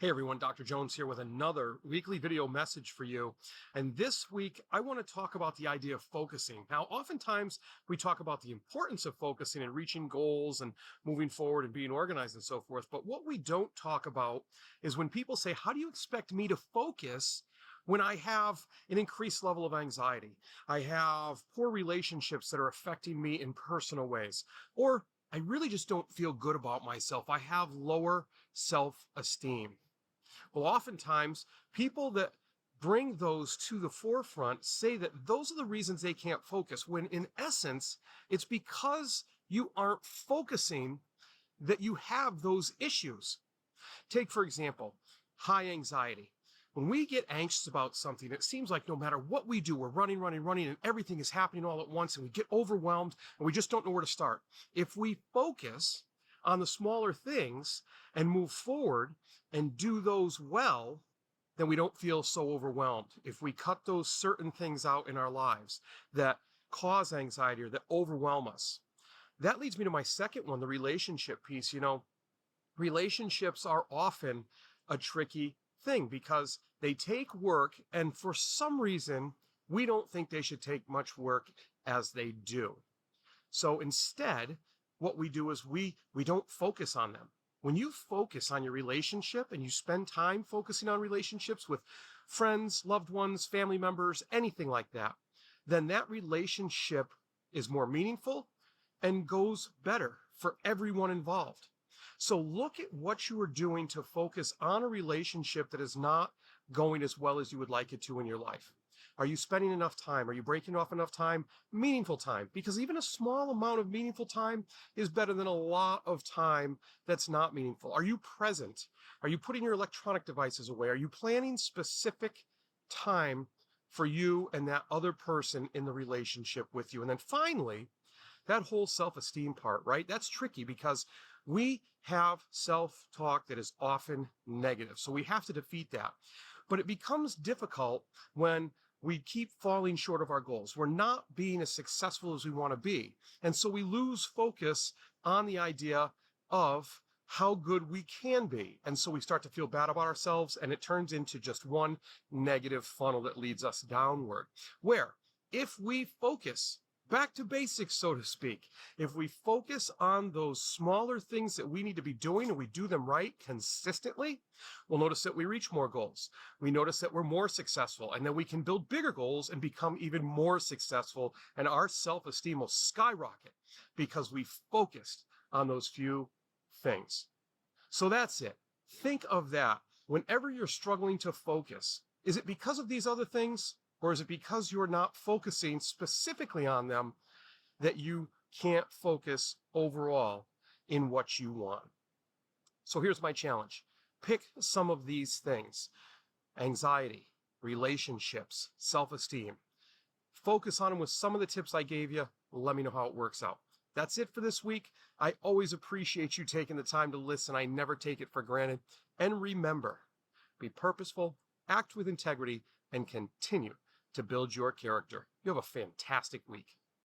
Hey everyone, Dr. Jones here with another weekly video message for you. And this week, I want to talk about the idea of focusing. Now, oftentimes we talk about the importance of focusing and reaching goals and moving forward and being organized and so forth. But what we don't talk about is when people say, how do you expect me to focus when I have an increased level of anxiety? I have poor relationships that are affecting me in personal ways, or I really just don't feel good about myself. I have lower self-esteem. Well, oftentimes, people that bring those to the forefront say that those are the reasons they can't focus, when in essence, it's because you aren't focusing that you have those issues. Take, for example, high anxiety. When we get anxious about something, it seems like no matter what we do, we're running, and everything is happening all at once, and we get overwhelmed, and we just don't know where to start. If we focus on the smaller things and move forward and do those well, then we don't feel so overwhelmed. If we cut those certain things out in our lives that cause anxiety or that overwhelm us. That leads me to my second one, the relationship piece. Relationships are often a tricky thing because they take work, and for some reason, we don't think they should take much work as they do. So instead, what we do is we don't focus on them. When you focus on your relationship and you spend time focusing on relationships with friends, loved ones, family members, anything like that, then that relationship is more meaningful and goes better for everyone involved. So look at what you are doing to focus on a relationship that is not going as well as you would like it to in your life. Are you spending enough time? Are you breaking off enough time? Meaningful time. Because even a small amount of meaningful time is better than a lot of time that's not meaningful. Are you present? Are you putting your electronic devices away? Are you planning specific time for you and that other person in the relationship with you? And then finally, that whole self-esteem part, right? That's tricky because we have self-talk that is often negative. So we have to defeat that. But it becomes difficult when we keep falling short of our goals. We're not being as successful as we want to be. And so we lose focus on the idea of how good we can be. And so we start to feel bad about ourselves, and it turns into just one negative funnel that leads us downward. Where if we focus back to basics, so to speak, if we focus on those smaller things that we need to be doing and we do them right consistently, we'll notice that we reach more goals. We notice that we're more successful, and then we can build bigger goals and become even more successful, and our self-esteem will skyrocket because we focused on those few things. So that's it. Think of that. Whenever you're struggling to focus, is it because of these other things? Or is it because you're not focusing specifically on them that you can't focus overall in what you want? So here's my challenge. Pick some of these things: anxiety, relationships, self-esteem. Focus on them with some of the tips I gave you. Let me know how it works out. That's it for this week. I always appreciate you taking the time to listen. I never take it for granted. And remember, be purposeful, act with integrity, and continue to build your character. You have a fantastic week.